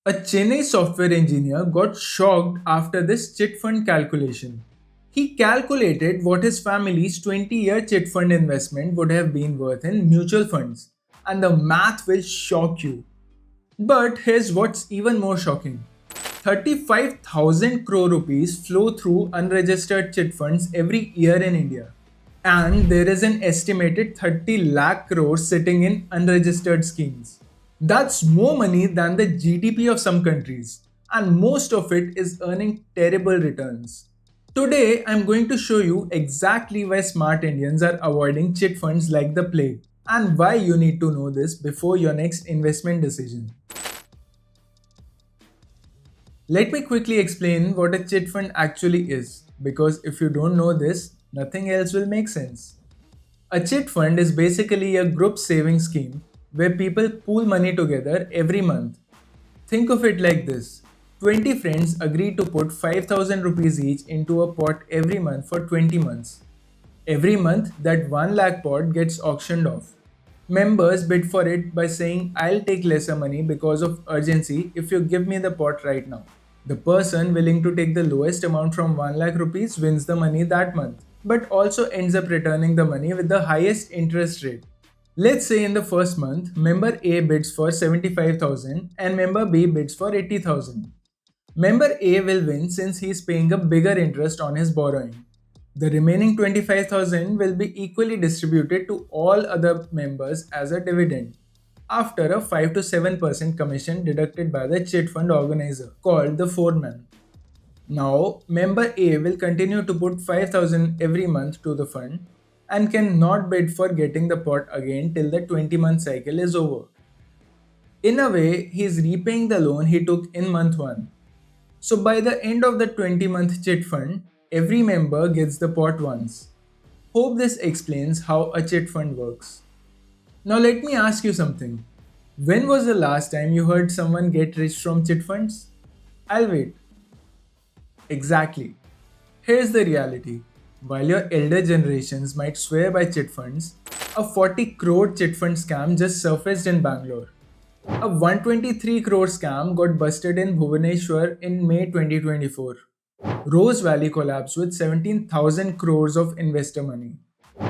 A Chennai software engineer got shocked after this chit fund calculation. He calculated what his family's 20-year chit fund investment would have been worth in mutual funds, and the math will shock you. But here's what's even more shocking. 35,000 crore rupees flow through unregistered chit funds every year in India. And there is an estimated 30 lakh crores sitting in unregistered schemes. That's more money than the GDP of some countries, and most of it is earning terrible returns. Today, I'm going to show you exactly why smart Indians are avoiding chit funds like the plague, and why you need to know this before your next investment decision. Let me quickly explain what a chit fund actually is, because if you don't know this, nothing else will make sense. A chit fund is basically a group saving scheme where people pool money together every month. Think of it like this: 20 friends agree to put 5,000 rupees each into a pot every month for 20 months. Every month, that 1 lakh pot gets auctioned off. Members bid for it by saying, "I'll take lesser money because of urgency if you give me the pot right now." The person willing to take the lowest amount from 1 lakh rupees wins the money that month, but also ends up returning the money with the highest interest rate. Let's say in the first month, member A bids for 75,000 and member B bids for 80,000. Member A will win since he is paying a bigger interest on his borrowing. The remaining 25,000 will be equally distributed to all other members as a dividend, after a 5 to 7% commission deducted by the chit fund organizer called the foreman. Now, member A will continue to put 5,000 every month to the fund and cannot bid for getting the pot again till the 20-month cycle is over. In a way, he is repaying the loan he took in month 1. So by the end of the 20-month chit fund, every member gets the pot once. Hope this explains how a chit fund works. Now let me ask you something. When was the last time you heard someone get rich from chit funds? I'll wait. Exactly. Here's the reality. While your elder generations might swear by chit funds, a 40 crore chit fund scam just surfaced in Bangalore. A 123 crore scam got busted in Bhubaneswar in May 2024. Rose Valley collapsed with 17,000 crores of investor money.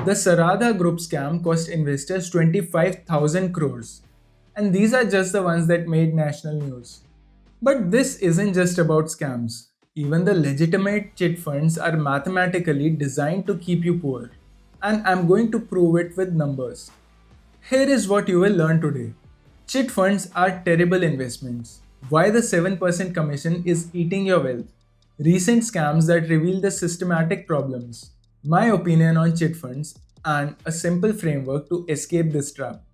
The Saradha Group scam cost investors 25,000 crores. And these are just the ones that made national news. But this isn't just about scams. Even the legitimate chit funds are mathematically designed to keep you poor. And I'm going to prove it with numbers. Here is what you will learn today. Chit funds are terrible investments. Why the 7% commission is eating your wealth. Recent scams that reveal the systematic problems. My opinion on chit funds, and a simple framework to escape this trap.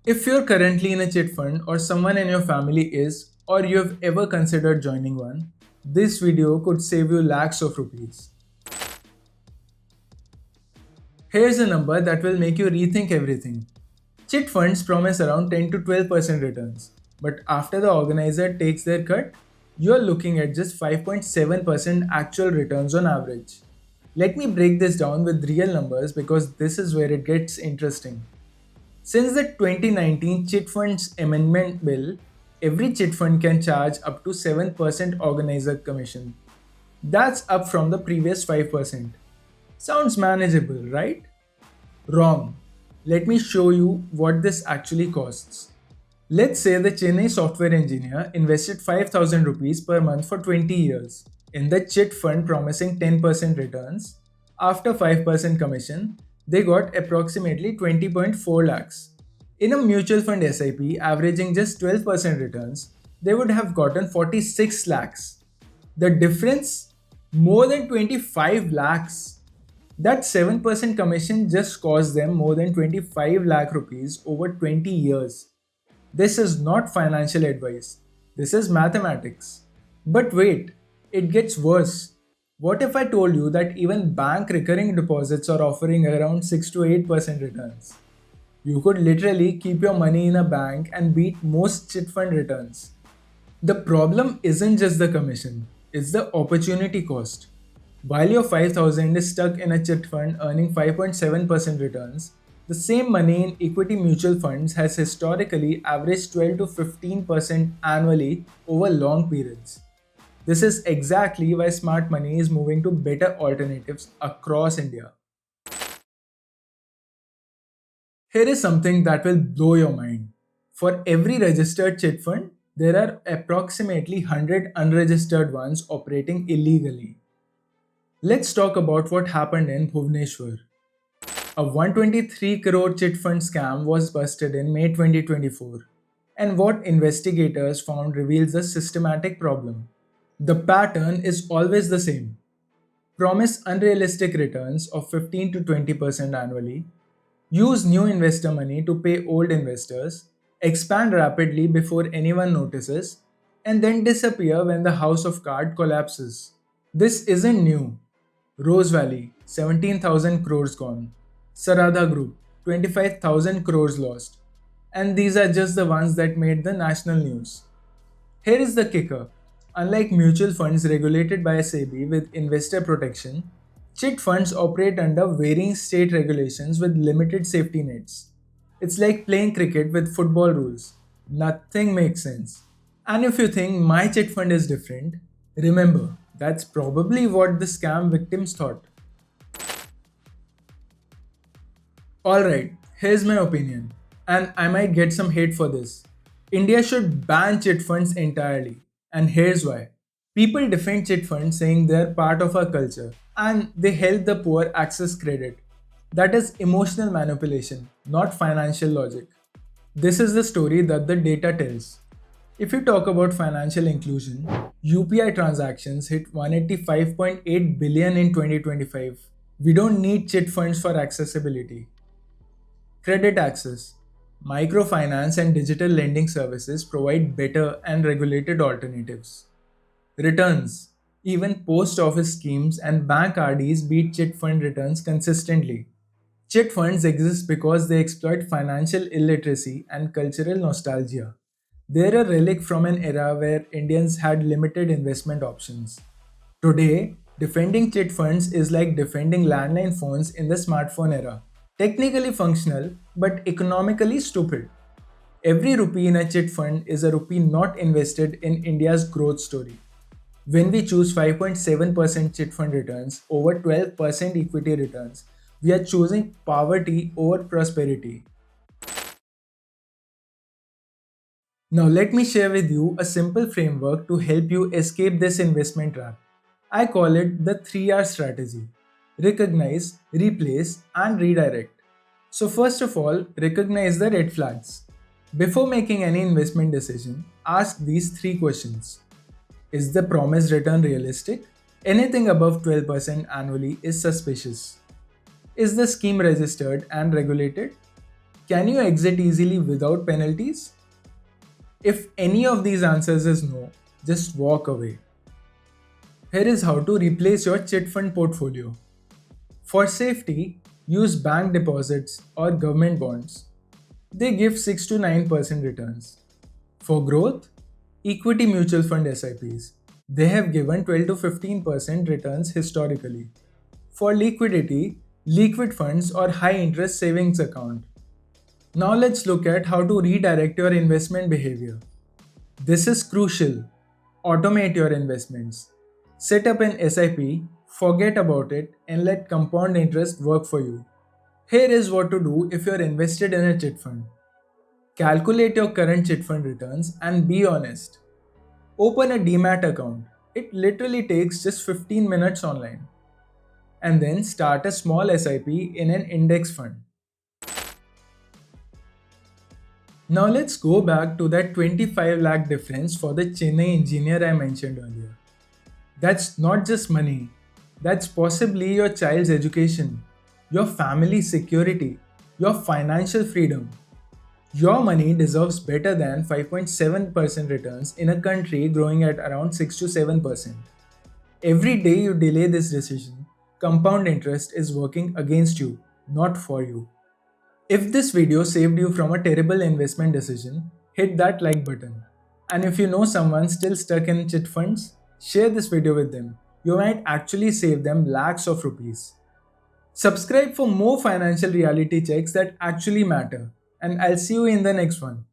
If you're currently in a chit fund or someone in your family is, or you have ever considered joining one, this video could save you lakhs of rupees. Here's a number that will make you rethink everything. Chit funds promise around 10 to 12% returns, but after the organizer takes their cut, you're looking at just 5.7% actual returns on average. Let me break this down with real numbers because this is where it gets interesting. Since the 2019 Chit Funds Amendment Bill, every chit fund can charge up to 7% organizer commission. That's up from the previous 5%. Sounds manageable, right? Wrong. Let me show you what this actually costs. Let's say the Chennai software engineer invested 5,000 rupees per month for 20 years in the chit fund promising 10% returns. After 5% commission, they got approximately 20.4 lakhs. In a mutual fund SIP averaging just 12% returns, they would have gotten 46 lakhs. The difference? More than 25 lakhs. That 7% commission just cost them more than 25 lakh rupees over 20 years. This is not financial advice. This is mathematics. But wait, it gets worse. What if I told you that even bank recurring deposits are offering around 6 to 8% returns? You could literally keep your money in a bank and beat most chit fund returns. The problem isn't just the commission, it's the opportunity cost. While your 5,000 is stuck in a chit fund earning 5.7% returns, The same money in equity mutual funds has historically averaged 12 to 15% annually over long periods. This is exactly why smart money is moving to better alternatives across India. Here is something that will blow your mind. For every registered chit fund, there are approximately 100 unregistered ones operating illegally. Let's talk about what happened in Bhubaneswar. A 123 crore chit fund scam was busted in May 2024, and what investigators found reveals a systematic problem. The pattern is always the same: promise unrealistic returns of 15 to 20% annually, use new investor money to pay old investors, expand rapidly before anyone notices, and then disappear when the house of cards collapses. This isn't new. Rose Valley, 17,000 crores gone. Saradha Group, 25,000 crores lost. And these are just the ones that made the national news. Here is the kicker. Unlike mutual funds regulated by a SEBI with investor protection, chit funds operate under varying state regulations with limited safety nets. It's like playing cricket with football rules. Nothing makes sense. And if you think my chit fund is different, remember that's probably what the scam victims thought. Alright, here's my opinion, and I might get some hate for this. India should ban chit funds entirely, and here's why. People defend chit funds saying they're part of our culture and they help the poor access credit. That is emotional manipulation, not financial logic. This is the story that the data tells. If you talk about financial inclusion, UPI transactions hit 185.8 billion in 2025. We don't need chit funds for accessibility. Credit access. Microfinance and digital lending services provide better and regulated alternatives. Returns. Even post office schemes and bank RDs beat chit fund returns consistently. Chit funds exist because they exploit financial illiteracy and cultural nostalgia. They're a relic from an era where Indians had limited investment options. Today, defending chit funds is like defending landline phones in the smartphone era. Technically functional, but economically stupid. Every rupee in a chit fund is a rupee not invested in India's growth story. When we choose 5.7% chit fund returns over 12% equity returns, we are choosing poverty over prosperity. Now, let me share with you a simple framework to help you escape this investment trap. I call it the 3R strategy: recognize, replace, and redirect. So, first of all, recognize the red flags. Before making any investment decision, ask these three questions. Is the promised return realistic? Anything above 12% annually is suspicious. Is the scheme registered and regulated? Can you exit easily without penalties? If any of these answers is no, just walk away. Here is how to replace your chit fund portfolio. For safety, use bank deposits or government bonds. They give 6 to 9% returns. For growth, equity mutual fund SIPs. They have given 12 to 15% returns historically. For liquidity, liquid funds or high interest savings account. Now let's look at how to redirect your investment behavior. This is crucial. Automate your investments. Set up an SIP, forget about it, and let compound interest work for you. Here is what to do if you're invested in a chit fund. Calculate your current chit fund returns and be honest. Open a demat account. It literally takes just 15 minutes online. And then start a small SIP in an index fund. Now let's go back to that 25 lakh difference for the Chennai engineer I mentioned earlier. That's not just money, that's possibly your child's education, your family's security, your financial freedom. Your money deserves better than 5.7% returns in a country growing at around 6 to 7%. Every day you delay this decision, compound interest is working against you, not for you. If this video saved you from a terrible investment decision, hit that like button. And if you know someone still stuck in chit funds, share this video with them. You might actually save them lakhs of rupees. Subscribe for more financial reality checks that actually matter, and I'll see you in the next one.